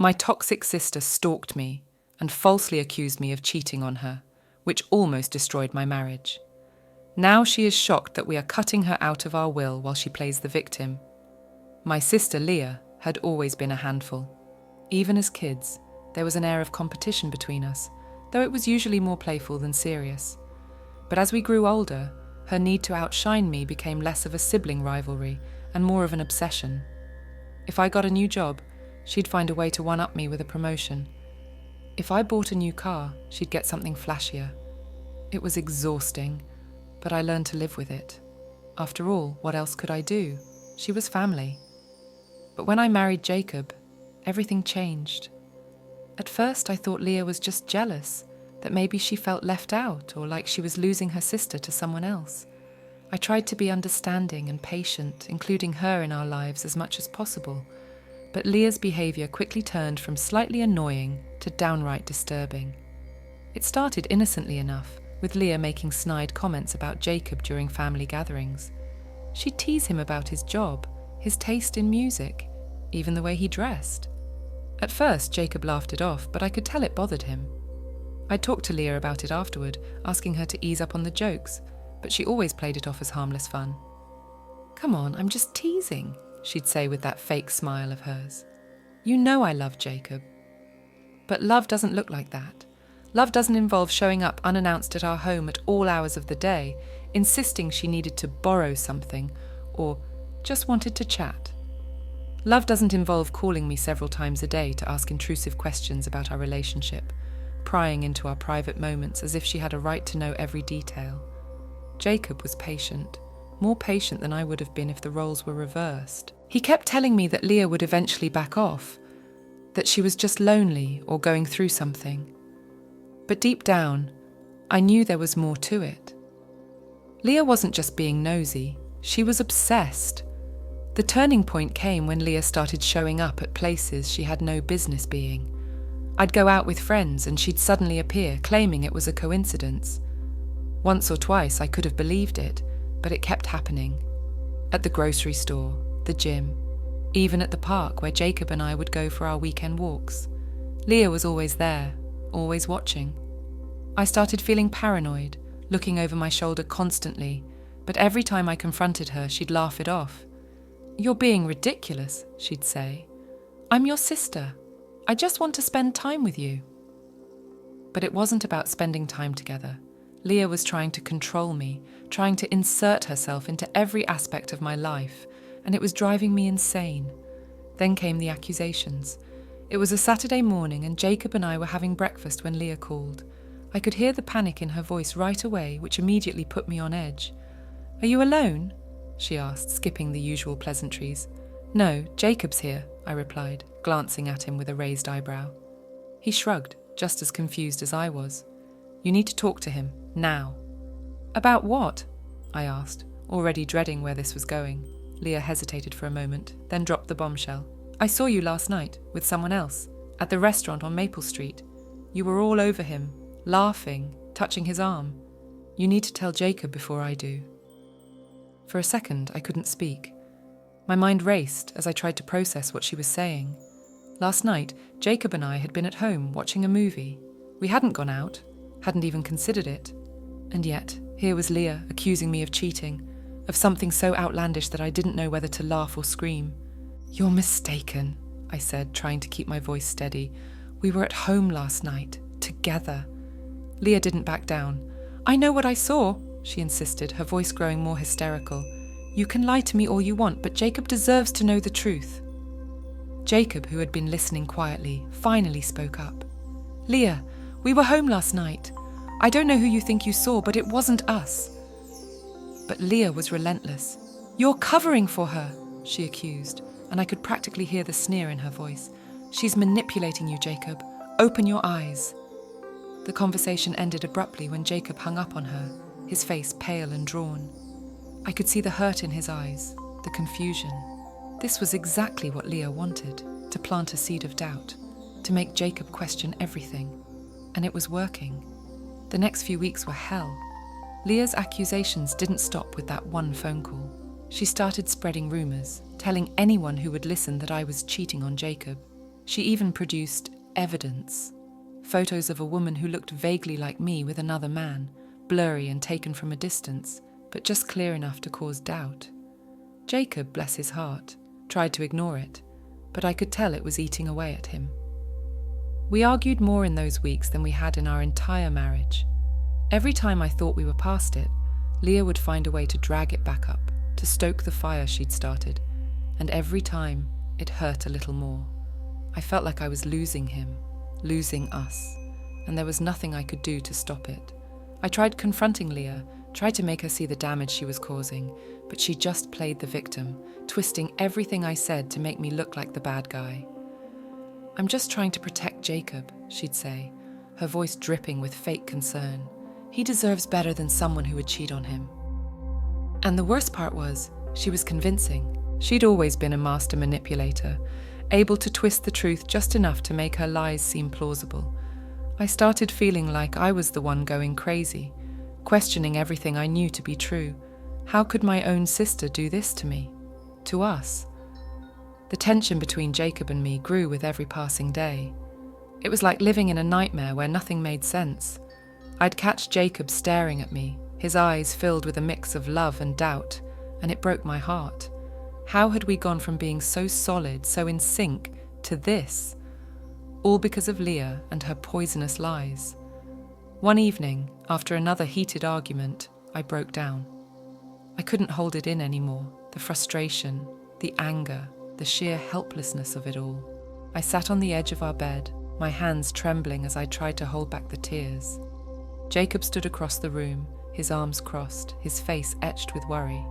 My toxic sister stalked me and falsely accused me of cheating on her, which almost destroyed my marriage. Now she is shocked that we are cutting her out of our will while she plays the victim. My sister Leah had always been a handful. Even as kids, there was an air of competition between us, though it was usually more playful than serious. But as we grew older, her need to outshine me became less of a sibling rivalry and more of an obsession. If I got a new job, she'd find a way to one-up me with a promotion. If I bought a new car, she'd get something flashier. It was exhausting, but I learned to live with it. After all, what else could I do? She was family. But when I married Jacob, everything changed. At first, I thought Leah was just jealous, that maybe she felt left out or like she was losing her sister to someone else. I tried to be understanding and patient, including her in our lives as much as possible. But Leah's behaviour quickly turned from slightly annoying to downright disturbing. It started innocently enough, with Leah making snide comments about Jacob during family gatherings. She'd tease him about his job, his taste in music, even the way he dressed. At first, Jacob laughed it off, but I could tell it bothered him. I talked to Leah about it afterward, asking her to ease up on the jokes, but she always played it off as harmless fun. "Come on, I'm just teasing," she'd say with that fake smile of hers. "You know I love Jacob." But love doesn't look like that. Love doesn't involve showing up unannounced at our home at all hours of the day, insisting she needed to borrow something, or just wanted to chat. Love doesn't involve calling me several times a day to ask intrusive questions about our relationship, prying into our private moments as if she had a right to know every detail. Jacob was patient, more patient than I would have been if the roles were reversed. He kept telling me that Leah would eventually back off, that she was just lonely or going through something. But deep down, I knew there was more to it. Leah wasn't just being nosy, she was obsessed. The turning point came when Leah started showing up at places she had no business being. I'd go out with friends and she'd suddenly appear, claiming it was a coincidence. Once or twice I could have believed it, but it kept happening. At the grocery store, the gym, even at the park where Jacob and I would go for our weekend walks. Leah was always there, always watching. I started feeling paranoid, looking over my shoulder constantly, but every time I confronted her, she'd laugh it off. "You're being ridiculous," she'd say. "I'm your sister. I just want to spend time with you." But it wasn't about spending time together. Leah was trying to control me, trying to insert herself into every aspect of my life, and it was driving me insane. Then came the accusations. It was a Saturday morning and Jacob and I were having breakfast when Leah called. I could hear the panic in her voice right away, which immediately put me on edge. "Are you alone?" she asked, skipping the usual pleasantries. "No, Jacob's here," I replied, glancing at him with a raised eyebrow. He shrugged, just as confused as I was. "You need to talk to him, now." "About what?" I asked, already dreading where this was going. Leah hesitated for a moment, then dropped the bombshell. "I saw you last night, with someone else, at the restaurant on Maple Street. You were all over him, laughing, touching his arm. You need to tell Jacob before I do." For a second, I couldn't speak. My mind raced as I tried to process what she was saying. Last night, Jacob and I had been at home watching a movie. We hadn't gone out, hadn't even considered it. And yet, here was Leah accusing me of cheating, of something so outlandish that I didn't know whether to laugh or scream. "You're mistaken," I said, trying to keep my voice steady. "We were at home last night, together." Leah didn't back down. "I know what I saw," she insisted, her voice growing more hysterical. "You can lie to me all you want, but Jacob deserves to know the truth." Jacob, who had been listening quietly, finally spoke up. "Leah, we were home last night. I don't know who you think you saw, but it wasn't us." But Leah was relentless. "You're covering for her," she accused, and I could practically hear the sneer in her voice. "She's manipulating you, Jacob. Open your eyes." The conversation ended abruptly when Jacob hung up on her, his face pale and drawn. I could see the hurt in his eyes, the confusion. This was exactly what Leah wanted, to plant a seed of doubt, to make Jacob question everything. And it was working. The next few weeks were hell. Leah's accusations didn't stop with that one phone call. She started spreading rumours, telling anyone who would listen that I was cheating on Jacob. She even produced evidence. Photos of a woman who looked vaguely like me with another man, blurry and taken from a distance, but just clear enough to cause doubt. Jacob, bless his heart, tried to ignore it, but I could tell it was eating away at him. We argued more in those weeks than we had in our entire marriage. Every time I thought we were past it, Leah would find a way to drag it back up, to stoke the fire she'd started, and every time it hurt a little more. I felt like I was losing him, losing us, and there was nothing I could do to stop it. I tried confronting Leah, tried to make her see the damage she was causing, but she just played the victim, twisting everything I said to make me look like the bad guy. "I'm just trying to protect Jacob," she'd say, her voice dripping with fake concern. "He deserves better than someone who would cheat on him." And the worst part was, she was convincing. She'd always been a master manipulator, able to twist the truth just enough to make her lies seem plausible. I started feeling like I was the one going crazy, questioning everything I knew to be true. How could my own sister do this to me? To us? The tension between Jacob and me grew with every passing day. It was like living in a nightmare where nothing made sense. I'd catch Jacob staring at me, his eyes filled with a mix of love and doubt, and it broke my heart. How had we gone from being so solid, so in sync, to this? All because of Leah and her poisonous lies. One evening, after another heated argument, I broke down. I couldn't hold it in anymore, the frustration, the anger, the sheer helplessness of it all. I sat on the edge of our bed, my hands trembling as I tried to hold back the tears. Jacob stood across the room, his arms crossed, his face etched with worry.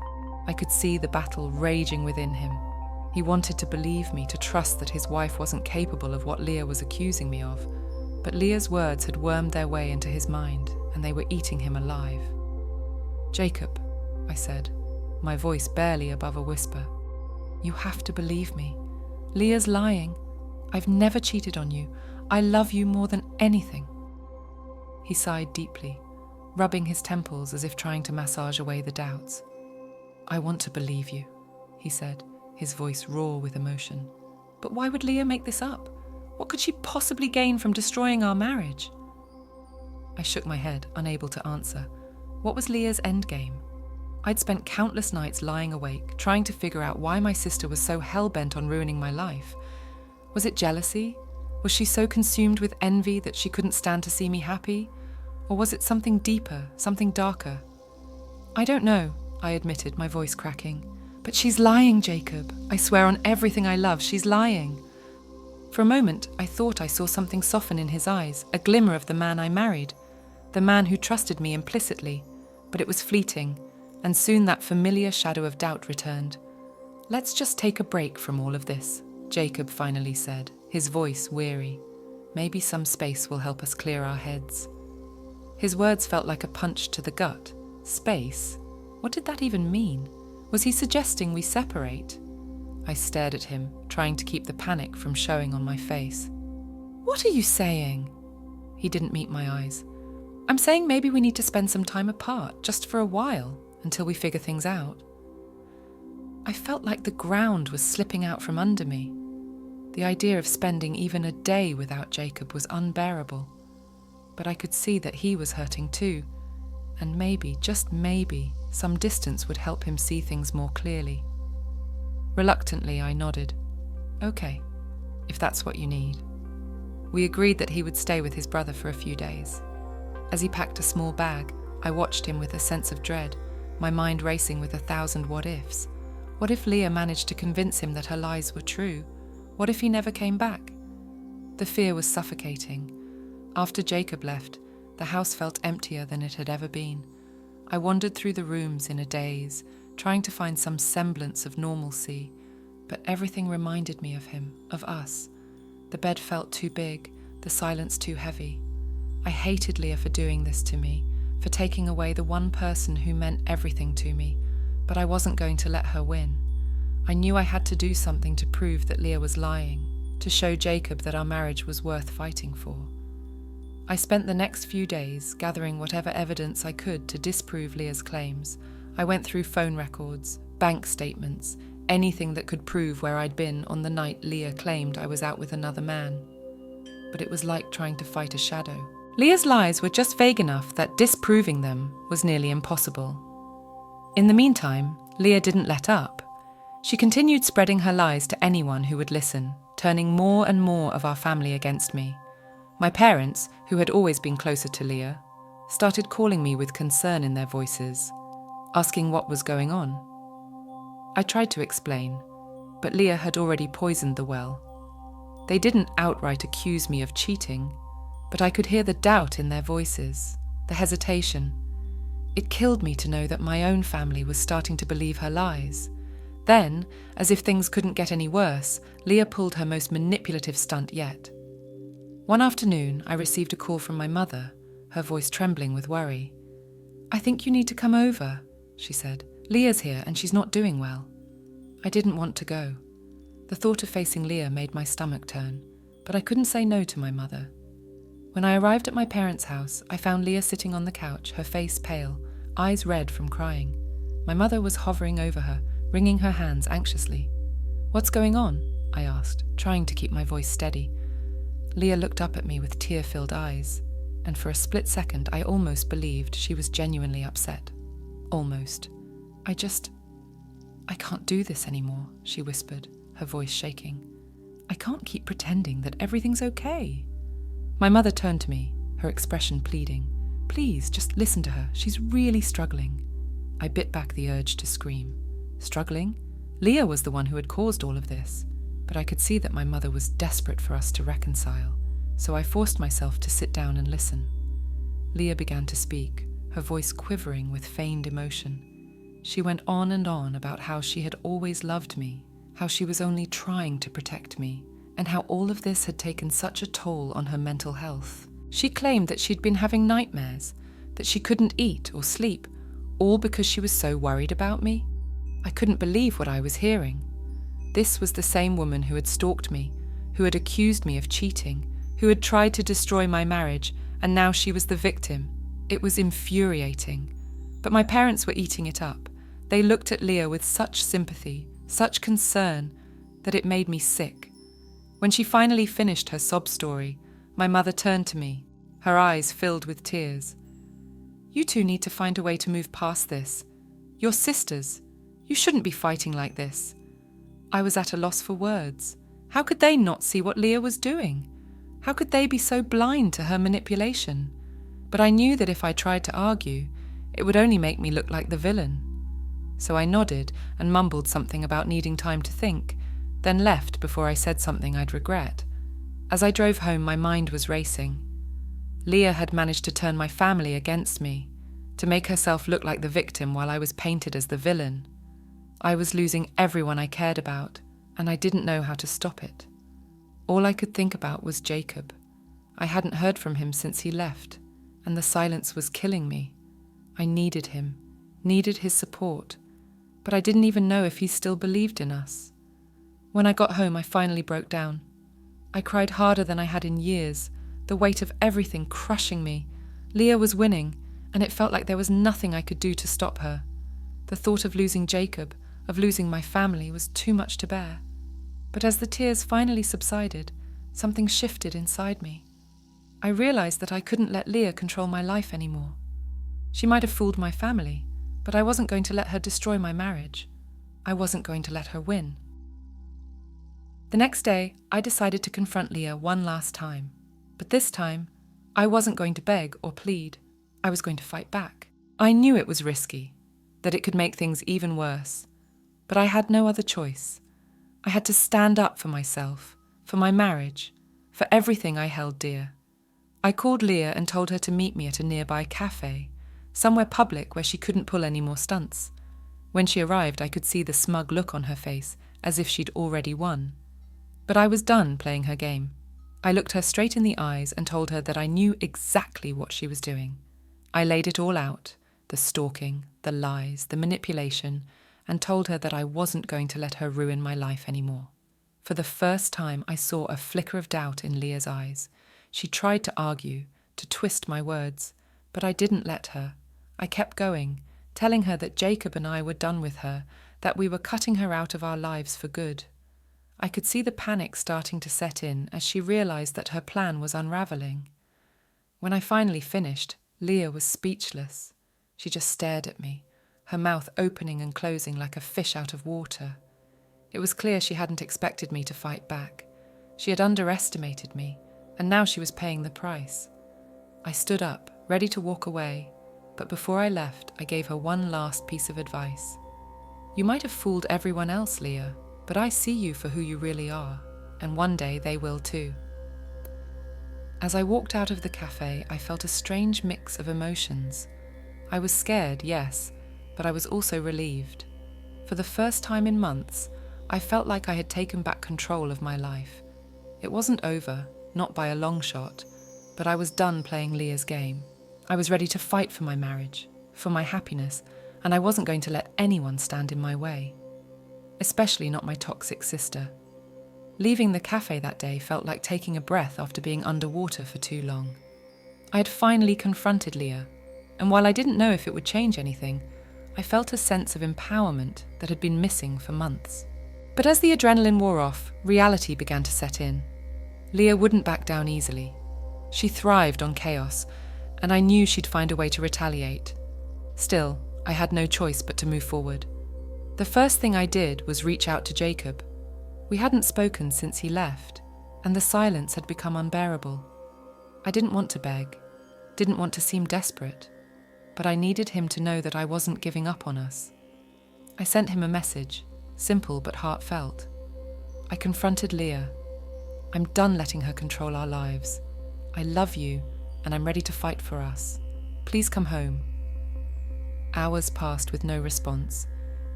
I could see the battle raging within him. He wanted to believe me, to trust that his wife wasn't capable of what Leah was accusing me of, but Leah's words had wormed their way into his mind, and they were eating him alive. "Jacob," I said, my voice barely above a whisper, "you have to believe me. Leah's lying. I've never cheated on you. I love you more than anything." He sighed deeply, rubbing his temples as if trying to massage away the doubts. "I want to believe you," he said, his voice raw with emotion. "But why would Leah make this up? What could she possibly gain from destroying our marriage?" I shook my head, unable to answer. What was Leah's endgame? I'd spent countless nights lying awake, trying to figure out why my sister was so hell-bent on ruining my life. Was it jealousy? Was she so consumed with envy that she couldn't stand to see me happy? Or was it something deeper, something darker? "I don't know," I admitted, my voice cracking. "But she's lying, Jacob. I swear on everything I love, she's lying." For a moment, I thought I saw something soften in his eyes, a glimmer of the man I married, the man who trusted me implicitly. But it was fleeting, and soon that familiar shadow of doubt returned. "Let's just take a break from all of this," Jacob finally said, his voice weary. "Maybe some space will help us clear our heads." His words felt like a punch to the gut. Space? What did that even mean? Was he suggesting we separate? I stared at him, trying to keep the panic from showing on my face. "What are you saying?" He didn't meet my eyes. "I'm saying maybe we need to spend some time apart, just for a while, until we figure things out." I felt like the ground was slipping out from under me. The idea of spending even a day without Jacob was unbearable. But I could see that he was hurting too, and maybe, just maybe, some distance would help him see things more clearly. Reluctantly, I nodded. "Okay, if that's what you need." We agreed that he would stay with his brother for a few days. As he packed a small bag, I watched him with a sense of dread, my mind racing with 1,000 what-ifs. What if Leah managed to convince him that her lies were true? What if he never came back? The fear was suffocating. After Jacob left, the house felt emptier than it had ever been. I wandered through the rooms in a daze, trying to find some semblance of normalcy, but everything reminded me of him, of us. The bed felt too big, the silence too heavy. I hated Leah for doing this to me, for taking away the one person who meant everything to me, but I wasn't going to let her win. I knew I had to do something to prove that Leah was lying, to show Jacob that our marriage was worth fighting for. I spent the next few days gathering whatever evidence I could to disprove Leah's claims. I went through phone records, bank statements, anything that could prove where I'd been on the night Leah claimed I was out with another man. But it was like trying to fight a shadow. Leah's lies were just vague enough that disproving them was nearly impossible. In the meantime, Leah didn't let up. She continued spreading her lies to anyone who would listen, turning more and more of our family against me. My parents, who had always been closer to Leah, started calling me with concern in their voices, asking what was going on. I tried to explain, but Leah had already poisoned the well. They didn't outright accuse me of cheating, but I could hear the doubt in their voices, the hesitation. It killed me to know that my own family was starting to believe her lies. Then, as if things couldn't get any worse, Leah pulled her most manipulative stunt yet. One afternoon, I received a call from my mother, her voice trembling with worry. "I think you need to come over," she said. "Leah's here and she's not doing well." I didn't want to go. The thought of facing Leah made my stomach turn, but I couldn't say no to my mother. When I arrived at my parents' house, I found Leah sitting on the couch, her face pale, eyes red from crying. My mother was hovering over her, wringing her hands anxiously. "What's going on?" I asked, trying to keep my voice steady. Leah looked up at me with tear-filled eyes, and for a split second I almost believed she was genuinely upset. Almost. I can't do this anymore," she whispered, her voice shaking. "I can't keep pretending that everything's okay." My mother turned to me, her expression pleading. "Please, just listen to her. She's really struggling." I bit back the urge to scream. Struggling? Leah was the one who had caused all of this, but I could see that my mother was desperate for us to reconcile, so I forced myself to sit down and listen. Leah began to speak, her voice quivering with feigned emotion. She went on and on about how she had always loved me, how she was only trying to protect me, and how all of this had taken such a toll on her mental health. She claimed that she'd been having nightmares, that she couldn't eat or sleep, all because she was so worried about me. I couldn't believe what I was hearing. This was the same woman who had stalked me, who had accused me of cheating, who had tried to destroy my marriage, and now she was the victim. It was infuriating. But my parents were eating it up. They looked at Leah with such sympathy, such concern, that it made me sick. When she finally finished her sob story, my mother turned to me, her eyes filled with tears. "You two need to find a way to move past this. You're sisters. You shouldn't be fighting like this." I was at a loss for words. How could they not see what Leah was doing? How could they be so blind to her manipulation? But I knew that if I tried to argue, it would only make me look like the villain. So I nodded and mumbled something about needing time to think, then left before I said something I'd regret. As I drove home, my mind was racing. Leah had managed to turn my family against me, to make herself look like the victim while I was painted as the villain. I was losing everyone I cared about, and I didn't know how to stop it. All I could think about was Jacob. I hadn't heard from him since he left, and the silence was killing me. I needed him, needed his support, but I didn't even know if he still believed in us. When I got home, I finally broke down. I cried harder than I had in years, the weight of everything crushing me. Leah was winning, and it felt like there was nothing I could do to stop her. The thought of losing Jacob, of losing my family, was too much to bear. But as the tears finally subsided, something shifted inside me. I realized that I couldn't let Leah control my life anymore. She might have fooled my family, but I wasn't going to let her destroy my marriage. I wasn't going to let her win. The next day, I decided to confront Leah one last time. But this time, I wasn't going to beg or plead. I was going to fight back. I knew it was risky, that it could make things even worse. But I had no other choice. I had to stand up for myself, for my marriage, for everything I held dear. I called Leah and told her to meet me at a nearby cafe, somewhere public where she couldn't pull any more stunts. When she arrived, I could see the smug look on her face, as if she'd already won. But I was done playing her game. I looked her straight in the eyes and told her that I knew exactly what she was doing. I laid it all out, the stalking, the lies, the manipulation, and told her that I wasn't going to let her ruin my life anymore. For the first time, I saw a flicker of doubt in Leah's eyes. She tried to argue, to twist my words, but I didn't let her. I kept going, telling her that Jacob and I were done with her, that we were cutting her out of our lives for good. I could see the panic starting to set in as she realized that her plan was unraveling. When I finally finished, Leah was speechless. She just stared at me, her mouth opening and closing like a fish out of water. It was clear she hadn't expected me to fight back. She had underestimated me, and now she was paying the price. I stood up, ready to walk away, but before I left, I gave her one last piece of advice. You might have fooled everyone else, Leah, but I see you for who you really are, and one day they will too. As I walked out of the cafe, I felt a strange mix of emotions. I was scared, yes, but I was also relieved. For the first time in months, I felt like I had taken back control of my life. It wasn't over, not by a long shot, but I was done playing Leah's game. I was ready to fight for my marriage, for my happiness, and I wasn't going to let anyone stand in my way. Especially not my toxic sister. Leaving the cafe that day felt like taking a breath after being underwater for too long. I had finally confronted Leah, and while I didn't know if it would change anything, I felt a sense of empowerment that had been missing for months. But as the adrenaline wore off, reality began to set in. Leah wouldn't back down easily. She thrived on chaos, and I knew she'd find a way to retaliate. Still, I had no choice but to move forward. The first thing I did was reach out to Jacob. We hadn't spoken since he left, and the silence had become unbearable. I didn't want to beg, didn't want to seem desperate, but I needed him to know that I wasn't giving up on us. I sent him a message, simple but heartfelt. I confronted Leah. I'm done letting her control our lives. I love you, and I'm ready to fight for us. Please come home. Hours passed with no response,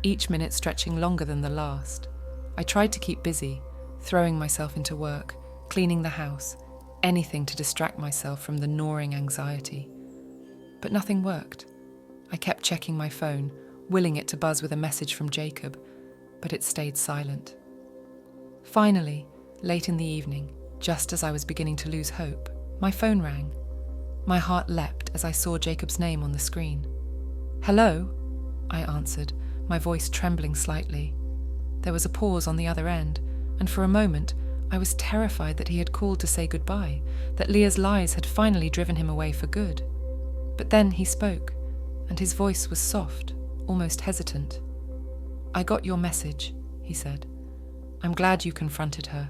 each minute stretching longer than the last. I tried to keep busy, throwing myself into work, cleaning the house, anything to distract myself from the gnawing anxiety. But nothing worked. I kept checking my phone, willing it to buzz with a message from Jacob, but it stayed silent. Finally, late in the evening, just as I was beginning to lose hope, my phone rang. My heart leapt as I saw Jacob's name on the screen. "Hello?" I answered, my voice trembling slightly. There was a pause on the other end, and for a moment I was terrified that he had called to say goodbye, that Leah's lies had finally driven him away for good. But then he spoke, and his voice was soft, almost hesitant. "I got your message," he said. "I'm glad you confronted her."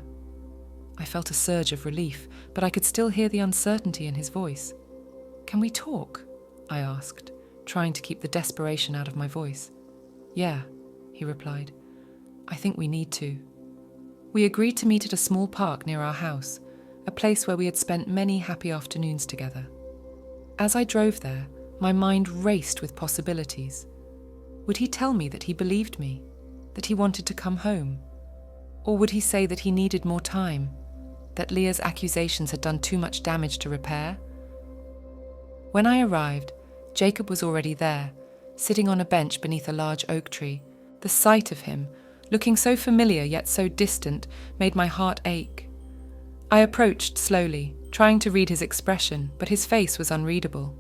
I felt a surge of relief, but I could still hear the uncertainty in his voice. "Can we talk?" I asked, trying to keep the desperation out of my voice. "Yeah," he replied. "I think we need to." We agreed to meet at a small park near our house, a place where we had spent many happy afternoons together. As I drove there, my mind raced with possibilities. Would he tell me that he believed me, that he wanted to come home? Or would he say that he needed more time, that Leah's accusations had done too much damage to repair? When I arrived, Jacob was already there, sitting on a bench beneath a large oak tree. The sight of him, looking so familiar yet so distant, made my heart ache. I approached slowly, trying to read his expression, but his face was unreadable.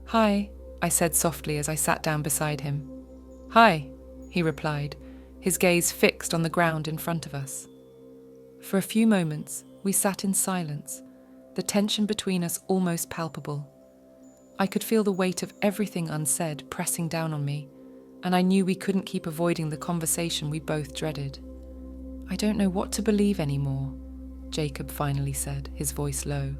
"Hi," I said softly as I sat down beside him. "Hi," he replied, his gaze fixed on the ground in front of us. For a few moments, we sat in silence, the tension between us almost palpable. I could feel the weight of everything unsaid pressing down on me, and I knew we couldn't keep avoiding the conversation we both dreaded. "I don't know what to believe anymore," Jacob finally said, his voice low.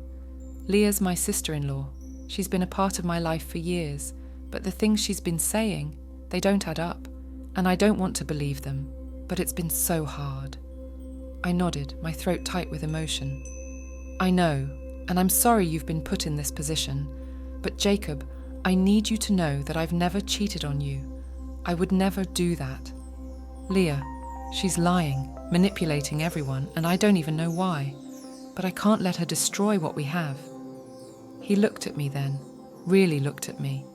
"Leah's my sister-in-law. She's been a part of my life for years, but the things she's been saying, they don't add up, and I don't want to believe them, but it's been so hard." I nodded, my throat tight with emotion. "I know, and I'm sorry you've been put in this position, but Jacob, I need you to know that I've never cheated on you. I would never do that. Leah, she's lying, manipulating everyone, and I don't even know why, but I can't let her destroy what we have." He looked at me then, really looked at me,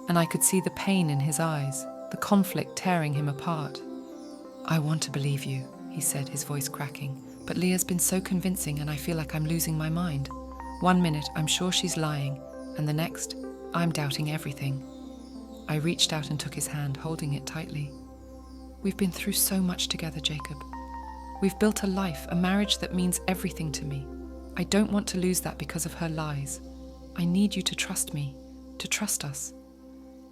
and I could see the pain in his eyes, the conflict tearing him apart. "I want to believe you," he said, his voice cracking, "but Leah's been so convincing and I feel like I'm losing my mind. One minute I'm sure she's lying, and the next, I'm doubting everything." I reached out and took his hand, holding it tightly. We've been through so much together, Jacob. We've built a life, a marriage that means everything to me. I don't want to lose that because of her lies. I need you to trust me, to trust us.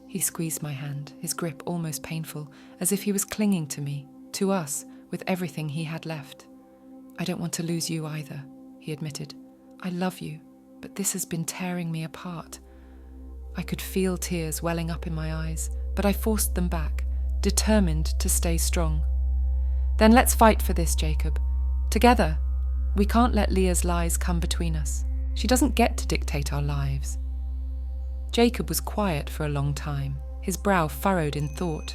He squeezed my hand, his grip almost painful, as if he was clinging to me, to us, with everything he had left. I don't want to lose you either, he admitted. I love you, but this has been tearing me apart. I could feel tears welling up in my eyes, but I forced them back, determined to stay strong. Then let's fight for this, Jacob. Together. We can't let Leah's lies come between us. She doesn't get to dictate our lives. Jacob was quiet for a long time, his brow furrowed in thought.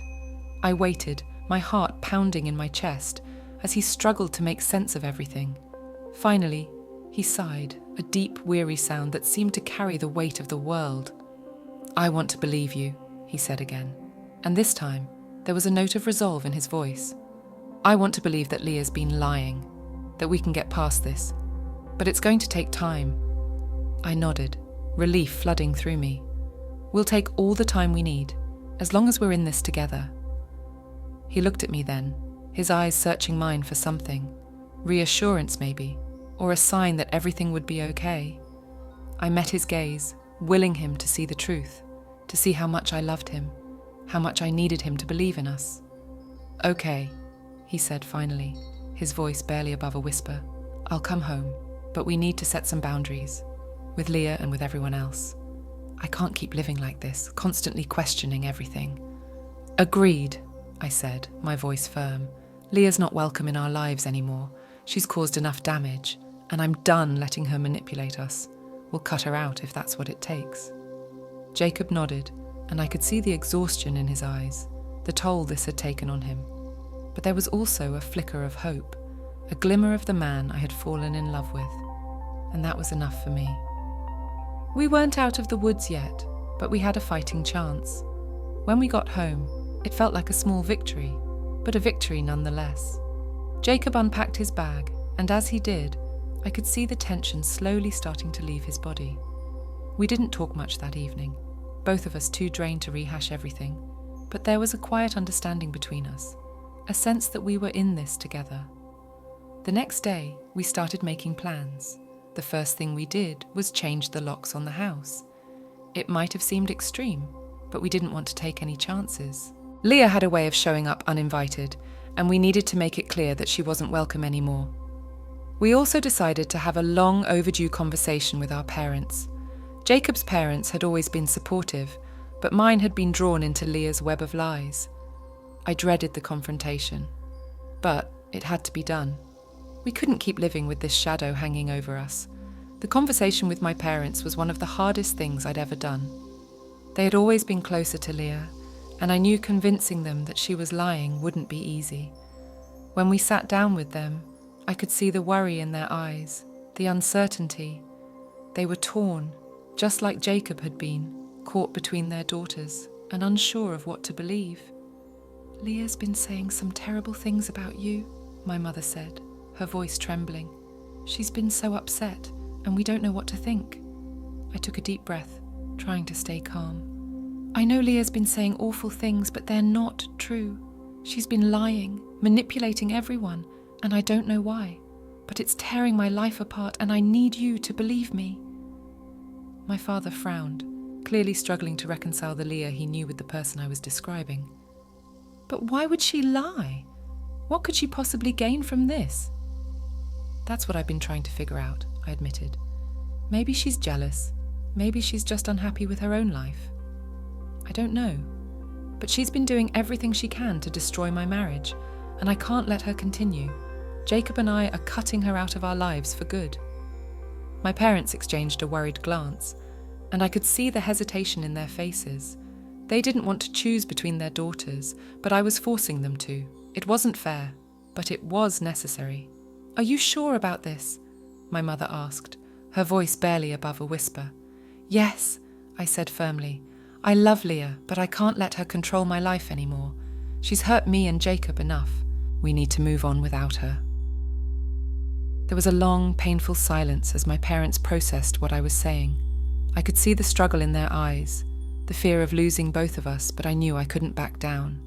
I waited, my heart pounding in my chest, as he struggled to make sense of everything. Finally, he sighed, a deep, weary sound that seemed to carry the weight of the world. I want to believe you, he said again, and this time there was a note of resolve in his voice. I want to believe that Leah's been lying, that we can get past this, but it's going to take time. I nodded, relief flooding through me. We'll take all the time we need, as long as we're in this together. He looked at me then, his eyes searching mine for something, reassurance maybe, or a sign that everything would be okay. I met his gaze, willing him to see the truth, to see how much I loved him, how much I needed him to believe in us. Okay, he said finally, his voice barely above a whisper. I'll come home, but we need to set some boundaries, with Leah and with everyone else. I can't keep living like this, constantly questioning everything. Agreed, I said, my voice firm. Leah's not welcome in our lives anymore. She's caused enough damage, and I'm done letting her manipulate us. We'll cut her out if that's what it takes. Jacob nodded, and I could see the exhaustion in his eyes, the toll this had taken on him. But there was also a flicker of hope, a glimmer of the man I had fallen in love with, and that was enough for me. We weren't out of the woods yet, but we had a fighting chance. When we got home, it felt like a small victory, but a victory nonetheless. Jacob unpacked his bag, and as he did, I could see the tension slowly starting to leave his body. We didn't talk much that evening, both of us too drained to rehash everything, but there was a quiet understanding between us, a sense that we were in this together. The next day, we started making plans. The first thing we did was change the locks on the house. It might have seemed extreme, but we didn't want to take any chances. Leah had a way of showing up uninvited, and we needed to make it clear that she wasn't welcome anymore. We also decided to have a long overdue conversation with our parents. Jacob's parents had always been supportive, but mine had been drawn into Leah's web of lies. I dreaded the confrontation, but it had to be done. We couldn't keep living with this shadow hanging over us. The conversation with my parents was one of the hardest things I'd ever done. They had always been closer to Leah, and I knew convincing them that she was lying wouldn't be easy. When we sat down with them, I could see the worry in their eyes, the uncertainty. They were torn, just like Jacob had been, caught between their daughters and unsure of what to believe. Leah's been saying some terrible things about you, my mother said, her voice trembling. She's been so upset, and we don't know what to think. I took a deep breath, trying to stay calm. I know Leah's been saying awful things, but they're not true. She's been lying, manipulating everyone, and I don't know why. But it's tearing my life apart, and I need you to believe me. My father frowned, clearly struggling to reconcile the Leah he knew with the person I was describing. But why would she lie? What could she possibly gain from this? That's what I've been trying to figure out, I admitted. Maybe she's jealous. Maybe she's just unhappy with her own life. I don't know. But she's been doing everything she can to destroy my marriage, and I can't let her continue. Jacob and I are cutting her out of our lives for good. My parents exchanged a worried glance, and I could see the hesitation in their faces. They didn't want to choose between their daughters, but I was forcing them to. It wasn't fair, but it was necessary. Are you sure about this? My mother asked, her voice barely above a whisper. Yes, I said firmly. I love Leah, but I can't let her control my life anymore. She's hurt me and Jacob enough. We need to move on without her. There was a long, painful silence as my parents processed what I was saying. I could see the struggle in their eyes, the fear of losing both of us, but I knew I couldn't back down.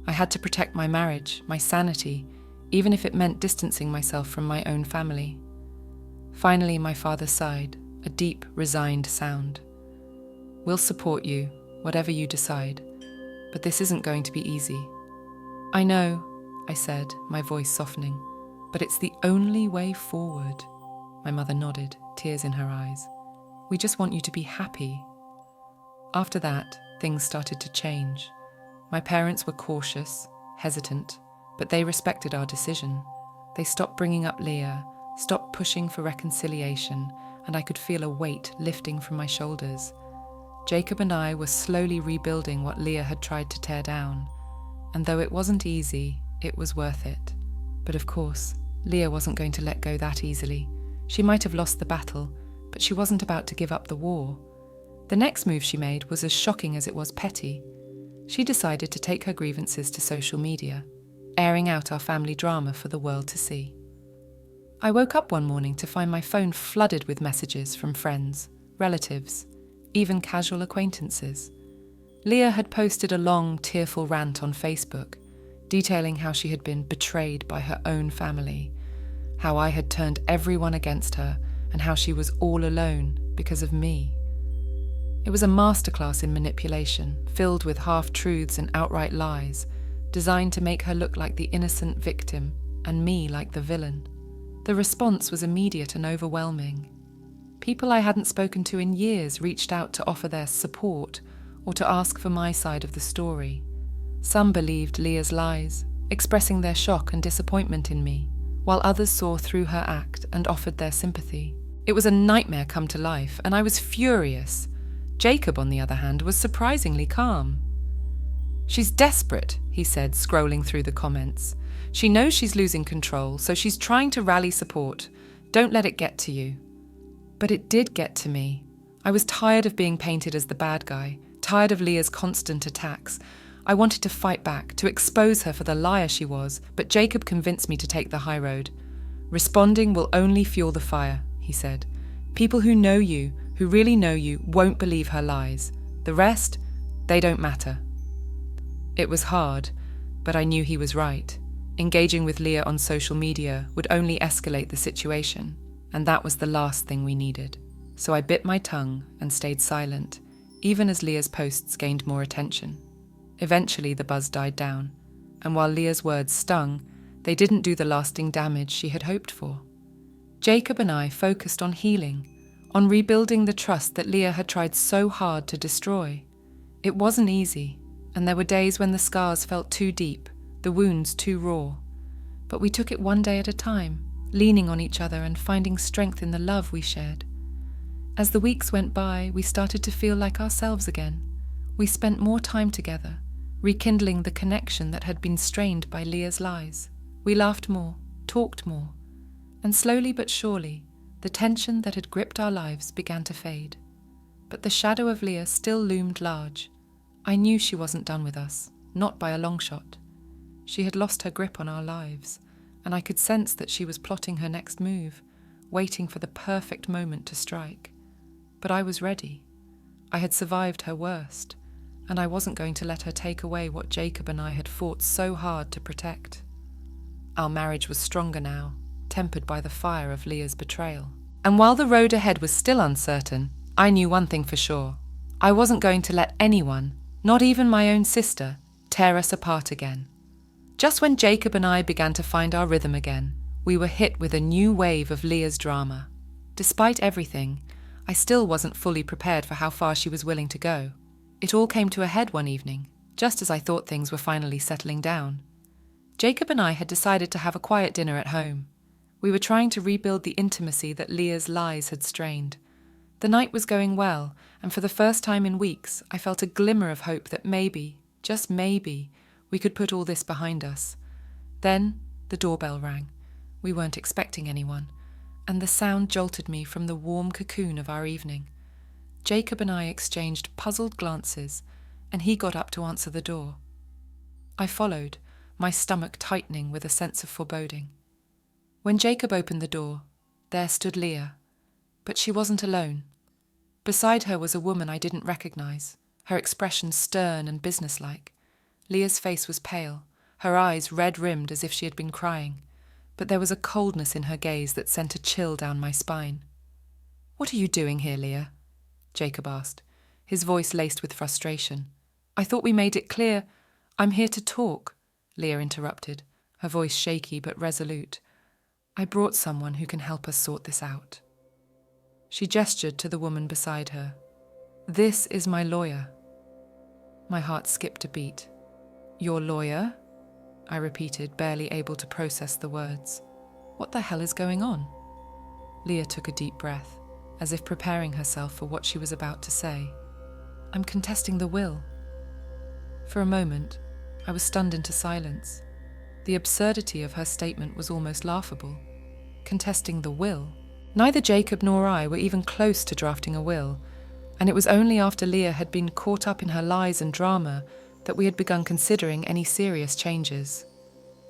I had to protect my marriage, my sanity, even if it meant distancing myself from my own family. Finally, my father sighed, a deep, resigned sound. "We'll support you, whatever you decide, but this isn't going to be easy." "I know," I said, my voice softening, "but it's the only way forward." My mother nodded, tears in her eyes. "We just want you to be happy." After that, things started to change. My parents were cautious, hesitant, but they respected our decision. They stopped bringing up Leah, stopped pushing for reconciliation, and I could feel a weight lifting from my shoulders. Jacob and I were slowly rebuilding what Leah had tried to tear down, and though it wasn't easy, it was worth it. But of course, Leah wasn't going to let go that easily. She might have lost the battle, but she wasn't about to give up the war. The next move she made was as shocking as it was petty. She decided to take her grievances to social media, airing out our family drama for the world to see. I woke up one morning to find my phone flooded with messages from friends, relatives, even casual acquaintances. Leah had posted a long, tearful rant on Facebook, detailing how she had been betrayed by her own family, how I had turned everyone against her, and how she was all alone because of me. It was a masterclass in manipulation, filled with half-truths and outright lies, designed to make her look like the innocent victim and me like the villain. The response was immediate and overwhelming. People I hadn't spoken to in years reached out to offer their support or to ask for my side of the story. Some believed Leah's lies, expressing their shock and disappointment in me, while others saw through her act and offered their sympathy. It was a nightmare come to life, and I was furious. Jacob, on the other hand, was surprisingly calm. "She's desperate," he said, scrolling through the comments. "She knows she's losing control, so she's trying to rally support. Don't let it get to you." But it did get to me. I was tired of being painted as the bad guy, tired of Leah's constant attacks. I wanted to fight back, to expose her for the liar she was, but Jacob convinced me to take the high road. "Responding will only fuel the fire," he said. "People who know you, who really know you, won't believe her lies. The rest, they don't matter." It was hard, but I knew he was right. Engaging with Leah on social media would only escalate the situation, and that was the last thing we needed. So I bit my tongue and stayed silent, even as Leah's posts gained more attention. Eventually the buzz died down, and while Leah's words stung, they didn't do the lasting damage she had hoped for. Jacob and I focused on healing, on rebuilding the trust that Leah had tried so hard to destroy. It wasn't easy, and there were days when the scars felt too deep, the wounds too raw. But we took it one day at a time, leaning on each other and finding strength in the love we shared. As the weeks went by, we started to feel like ourselves again. We spent more time together, rekindling the connection that had been strained by Leah's lies. We laughed more, talked more, and slowly but surely, the tension that had gripped our lives began to fade. But the shadow of Leah still loomed large. I knew she wasn't done with us, not by a long shot. She had lost her grip on our lives, and I could sense that she was plotting her next move, waiting for the perfect moment to strike. But I was ready. I had survived her worst, and I wasn't going to let her take away what Jacob and I had fought so hard to protect. Our marriage was stronger now, tempered by the fire of Leah's betrayal. And while the road ahead was still uncertain, I knew one thing for sure. I wasn't going to let anyone, not even my own sister, tear us apart again. Just when Jacob and I began to find our rhythm again, we were hit with a new wave of Leah's drama. Despite everything, I still wasn't fully prepared for how far she was willing to go. It all came to a head one evening, just as I thought things were finally settling down. Jacob and I had decided to have a quiet dinner at home. We were trying to rebuild the intimacy that Leah's lies had strained. The night was going well, and for the first time in weeks, I felt a glimmer of hope that maybe, just maybe, we could put all this behind us. Then the doorbell rang. We weren't expecting anyone, and the sound jolted me from the warm cocoon of our evening. Jacob and I exchanged puzzled glances, and he got up to answer the door. I followed, my stomach tightening with a sense of foreboding. When Jacob opened the door, there stood Leah, but she wasn't alone. Beside her was a woman I didn't recognize, her expression stern and businesslike. Leah's face was pale, her eyes red-rimmed as if she had been crying, but there was a coldness in her gaze that sent a chill down my spine. "What are you doing here, Leah?" Jacob asked, his voice laced with frustration. "I thought we made it clear." "I'm here to talk," Leah interrupted, her voice shaky but resolute. "I brought someone who can help us sort this out." She gestured to the woman beside her. "This is my lawyer." My heart skipped a beat. "Your lawyer?" I repeated, barely able to process the words. What the hell is going on? Leah took a deep breath, as if preparing herself for what she was about to say. "I'm contesting the will." For a moment, I was stunned into silence. The absurdity of her statement was almost laughable. Contesting the will? Neither Jacob nor I were even close to drafting a will, and it was only after Leah had been caught up in her lies and drama that we had begun considering any serious changes.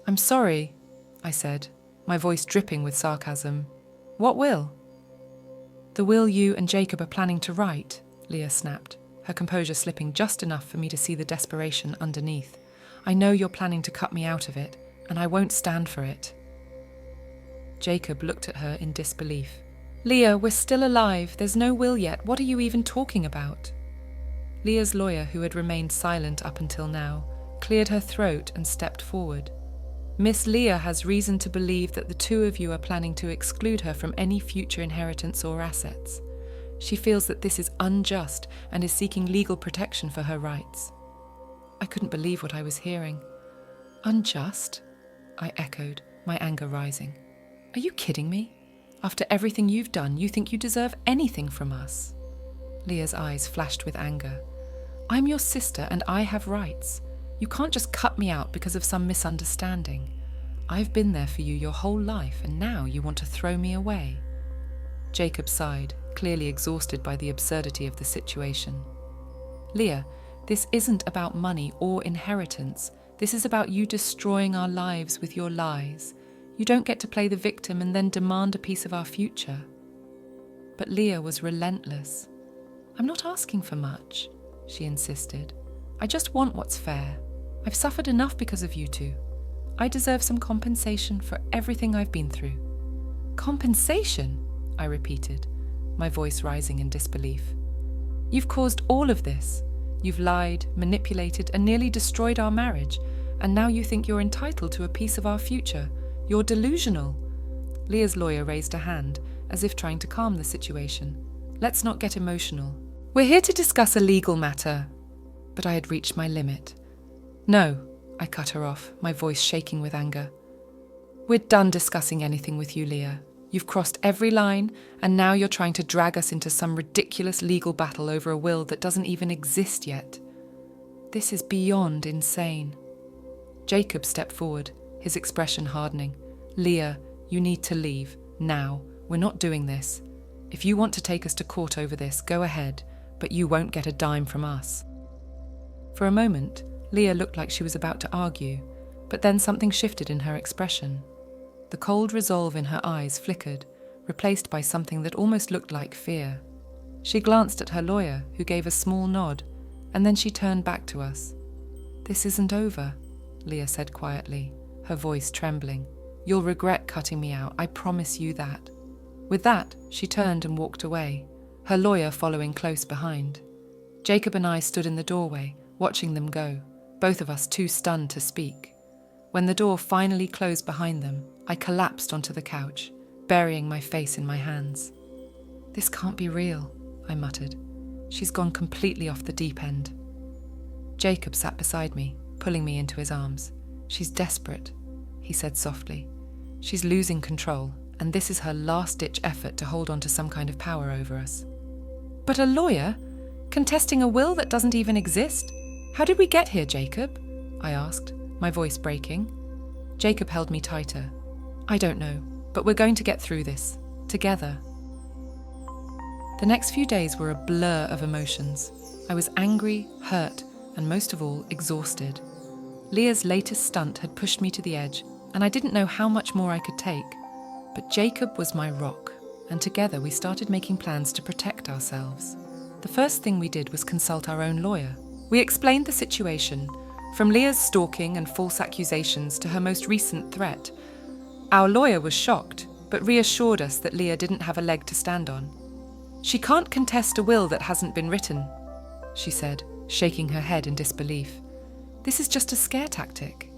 "I'm sorry," I said, my voice dripping with sarcasm. "What will?" "The will you and Jacob are planning to write," Leah snapped, her composure slipping just enough for me to see the desperation underneath. "I know you're planning to cut me out of it, and I won't stand for it." Jacob looked at her in disbelief. "Leah, we're still alive. There's no will yet. What are you even talking about?" Leah's lawyer, who had remained silent up until now, cleared her throat and stepped forward. "Miss Leah has reason to believe that the two of you are planning to exclude her from any future inheritance or assets. She feels that this is unjust and is seeking legal protection for her rights." I couldn't believe what I was hearing. "Unjust?" I echoed, my anger rising. "Are you kidding me? After everything you've done, you think you deserve anything from us?" Leah's eyes flashed with anger. "I'm your sister and I have rights. You can't just cut me out because of some misunderstanding. I've been there for you your whole life and now you want to throw me away." Jacob sighed, clearly exhausted by the absurdity of the situation. "Leah, this isn't about money or inheritance. This is about you destroying our lives with your lies. You don't get to play the victim and then demand a piece of our future." But Leah was relentless. "I'm not asking for much," she insisted. "I just want what's fair. I've suffered enough because of you two. I deserve some compensation for everything I've been through." "Compensation?" I repeated, my voice rising in disbelief. "You've caused all of this. You've lied, manipulated, and nearly destroyed our marriage, and now you think you're entitled to a piece of our future. You're delusional." Leah's lawyer raised a hand, as if trying to calm the situation. "Let's not get emotional. We're here to discuss a legal matter." But I had reached my limit. "No," I cut her off, my voice shaking with anger. "We're done discussing anything with you, Leah. You've crossed every line, and now you're trying to drag us into some ridiculous legal battle over a will that doesn't even exist yet. This is beyond insane." Jacob stepped forward, his expression hardening. "Leah, you need to leave, now. We're not doing this. If you want to take us to court over this, go ahead, but you won't get a dime from us." For a moment, Leah looked like she was about to argue, but then something shifted in her expression. The cold resolve in her eyes flickered, replaced by something that almost looked like fear. She glanced at her lawyer, who gave a small nod, and then she turned back to us. "This isn't over," Leah said quietly, her voice trembling. "You'll regret cutting me out, I promise you that." With that, she turned and walked away, her lawyer following close behind. Jacob and I stood in the doorway, watching them go, both of us too stunned to speak. When the door finally closed behind them, I collapsed onto the couch, burying my face in my hands. "This can't be real," I muttered. "She's gone completely off the deep end." Jacob sat beside me, pulling me into his arms. "She's desperate," he said softly. "She's losing control, and this is her last-ditch effort to hold on to some kind of power over us." "But a lawyer? Contesting a will that doesn't even exist? How did we get here, Jacob?" I asked, my voice breaking. Jacob held me tighter. "I don't know, but we're going to get through this, together." The next few days were a blur of emotions. I was angry, hurt, and most of all, exhausted. Leah's latest stunt had pushed me to the edge, and I didn't know how much more I could take. But Jacob was my rock, and together we started making plans to protect ourselves. The first thing we did was consult our own lawyer. We explained the situation, from Leah's stalking and false accusations to her most recent threat. Our lawyer was shocked, but reassured us that Leah didn't have a leg to stand on. "She can't contest a will that hasn't been written," she said, shaking her head in disbelief. "This is just a scare tactic."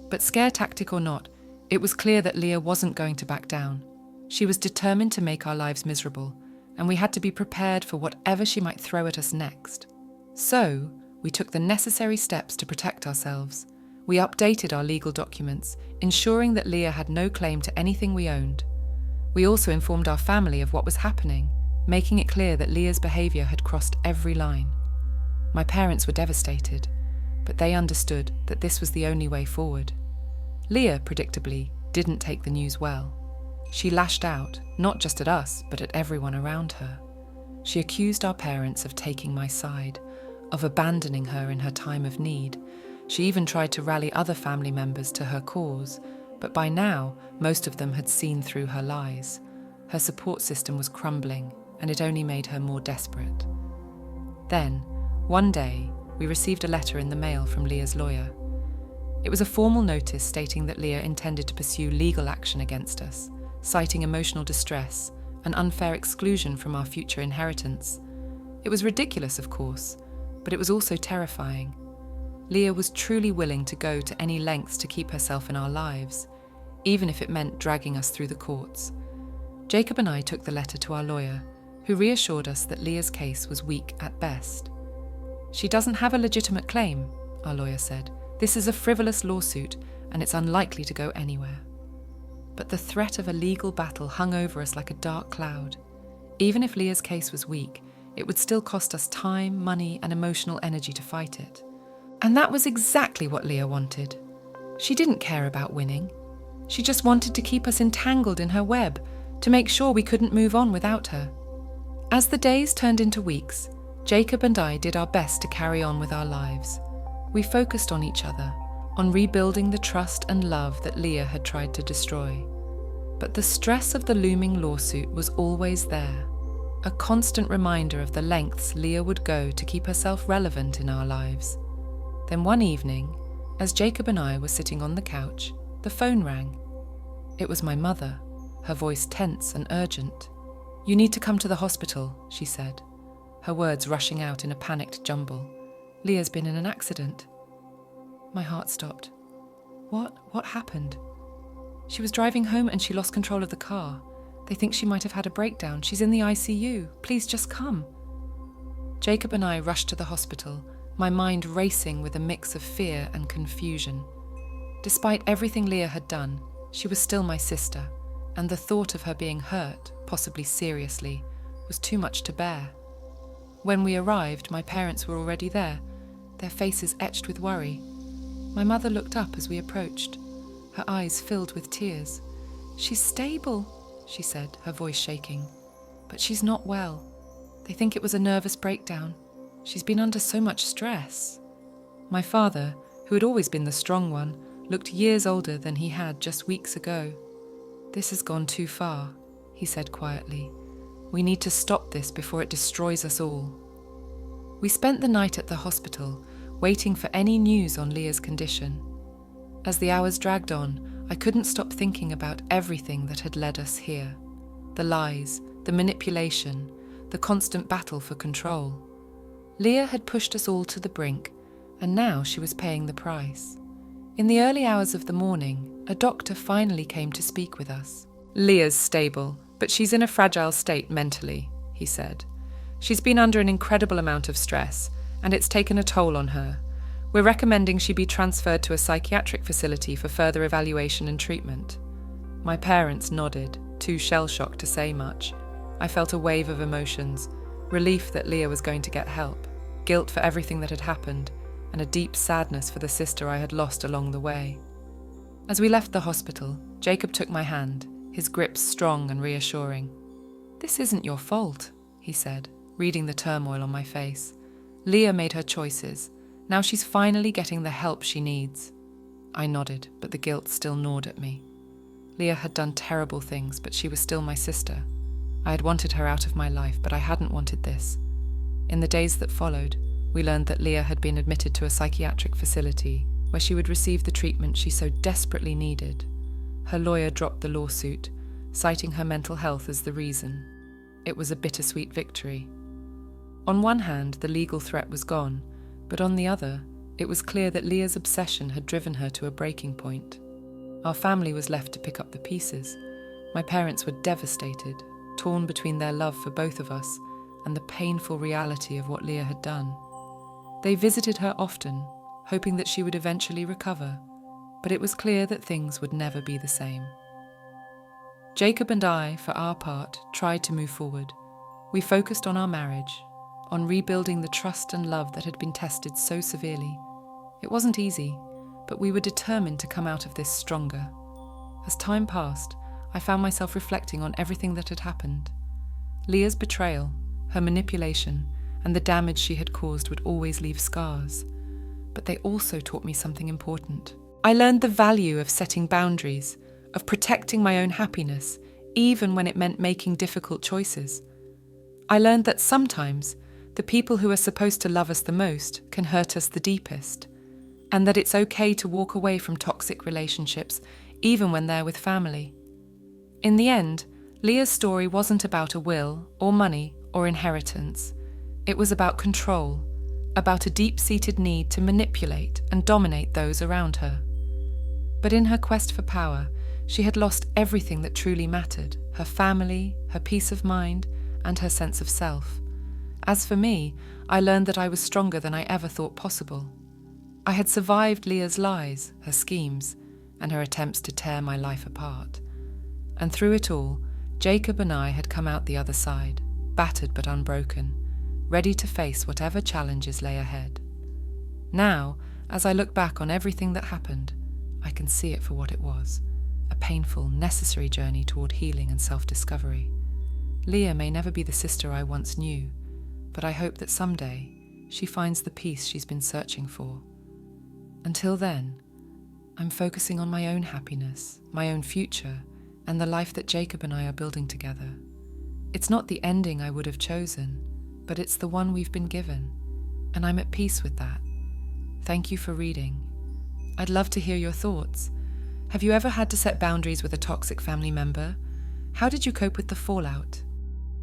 But scare tactic or not, it was clear that Leah wasn't going to back down. She was determined to make our lives miserable, and we had to be prepared for whatever she might throw at us next. So, we took the necessary steps to protect ourselves. We updated our legal documents, ensuring that Leah had no claim to anything we owned. We also informed our family of what was happening, making it clear that Leah's behaviour had crossed every line. My parents were devastated, but they understood that this was the only way forward. Leah, predictably, didn't take the news well. She lashed out, not just at us, but at everyone around her. She accused our parents of taking my side, of abandoning her in her time of need. She even tried to rally other family members to her cause, but by now, most of them had seen through her lies. Her support system was crumbling, and it only made her more desperate. Then, one day, we received a letter in the mail from Leah's lawyer. It was a formal notice stating that Leah intended to pursue legal action against us, citing emotional distress and unfair exclusion from our future inheritance. It was ridiculous, of course, but it was also terrifying. Leah was truly willing to go to any lengths to keep herself in our lives, even if it meant dragging us through the courts. Jacob and I took the letter to our lawyer, who reassured us that Leah's case was weak at best. "She doesn't have a legitimate claim," our lawyer said. "This is a frivolous lawsuit, and it's unlikely to go anywhere." But the threat of a legal battle hung over us like a dark cloud. Even if Leah's case was weak, it would still cost us time, money, and emotional energy to fight it. And that was exactly what Leah wanted. She didn't care about winning. She just wanted to keep us entangled in her web, to make sure we couldn't move on without her. As the days turned into weeks, Jacob and I did our best to carry on with our lives. We focused on each other, on rebuilding the trust and love that Leah had tried to destroy. But the stress of the looming lawsuit was always there, a constant reminder of the lengths Leah would go to keep herself relevant in our lives. Then one evening, as Jacob and I were sitting on the couch, the phone rang. It was my mother, her voice tense and urgent. "You need to come to the hospital," she said, her words rushing out in a panicked jumble. "Leah's been in an accident." My heart stopped. What happened? "She was driving home and she lost control of the car. They think she might have had a breakdown. She's in the ICU. Please just come." Jacob and I rushed to the hospital, my mind racing with a mix of fear and confusion. Despite everything Leah had done, she was still my sister, and the thought of her being hurt, possibly seriously, was too much to bear. When we arrived, my parents were already there, their faces etched with worry. My mother looked up as we approached, her eyes filled with tears. "She's stable," she said, her voice shaking. "But she's not well. They think it was a nervous breakdown. She's been under so much stress." My father, who had always been the strong one, looked years older than he had just weeks ago. "This has gone too far," he said quietly. "We need to stop this before it destroys us all." We spent the night at the hospital, waiting for any news on Leah's condition. As the hours dragged on, I couldn't stop thinking about everything that had led us here. The lies, the manipulation, the constant battle for control. Leah had pushed us all to the brink, and now she was paying the price. In the early hours of the morning, a doctor finally came to speak with us. "Leah's stable, but she's in a fragile state mentally," he said. "She's been under an incredible amount of stress, and it's taken a toll on her. We're recommending she be transferred to a psychiatric facility for further evaluation and treatment." My parents nodded, too shell-shocked to say much. I felt a wave of emotions, relief that Leah was going to get help, guilt for everything that had happened, and a deep sadness for the sister I had lost along the way. As we left the hospital, Jacob took my hand, his grip strong and reassuring. "This isn't your fault," he said, reading the turmoil on my face. "Leah made her choices. Now she's finally getting the help she needs." I nodded, but the guilt still gnawed at me. Leah had done terrible things, but she was still my sister. I had wanted her out of my life, but I hadn't wanted this. In the days that followed, we learned that Leah had been admitted to a psychiatric facility where she would receive the treatment she so desperately needed. Her lawyer dropped the lawsuit, citing her mental health as the reason. It was a bittersweet victory. On one hand, the legal threat was gone, but on the other, it was clear that Leah's obsession had driven her to a breaking point. Our family was left to pick up the pieces. My parents were devastated, torn between their love for both of us and the painful reality of what Leah had done. They visited her often, hoping that she would eventually recover, but it was clear that things would never be the same. Jacob and I, for our part, tried to move forward. We focused on our marriage, on rebuilding the trust and love that had been tested so severely. It wasn't easy, but we were determined to come out of this stronger. As time passed, I found myself reflecting on everything that had happened. Leah's betrayal, her manipulation, and the damage she had caused would always leave scars. But they also taught me something important. I learned the value of setting boundaries, of protecting my own happiness, even when it meant making difficult choices. I learned that sometimes the people who are supposed to love us the most can hurt us the deepest, and that it's okay to walk away from toxic relationships, even when they're with family. In the end, Leah's story wasn't about a will, or money, or inheritance. It was about control, about a deep-seated need to manipulate and dominate those around her. But in her quest for power, she had lost everything that truly mattered: her family, her peace of mind, and her sense of self. As for me, I learned that I was stronger than I ever thought possible. I had survived Leah's lies, her schemes, and her attempts to tear my life apart. And through it all, Jacob and I had come out the other side, battered but unbroken, ready to face whatever challenges lay ahead. Now, as I look back on everything that happened, I can see it for what it was: a painful, necessary journey toward healing and self-discovery. Leah may never be the sister I once knew, but I hope that someday she finds the peace she's been searching for. Until then, I'm focusing on my own happiness, my own future, and the life that Jacob and I are building together. It's not the ending I would have chosen, but it's the one we've been given, and I'm at peace with that. Thank you for reading. I'd love to hear your thoughts. Have you ever had to set boundaries with a toxic family member? How did you cope with the fallout?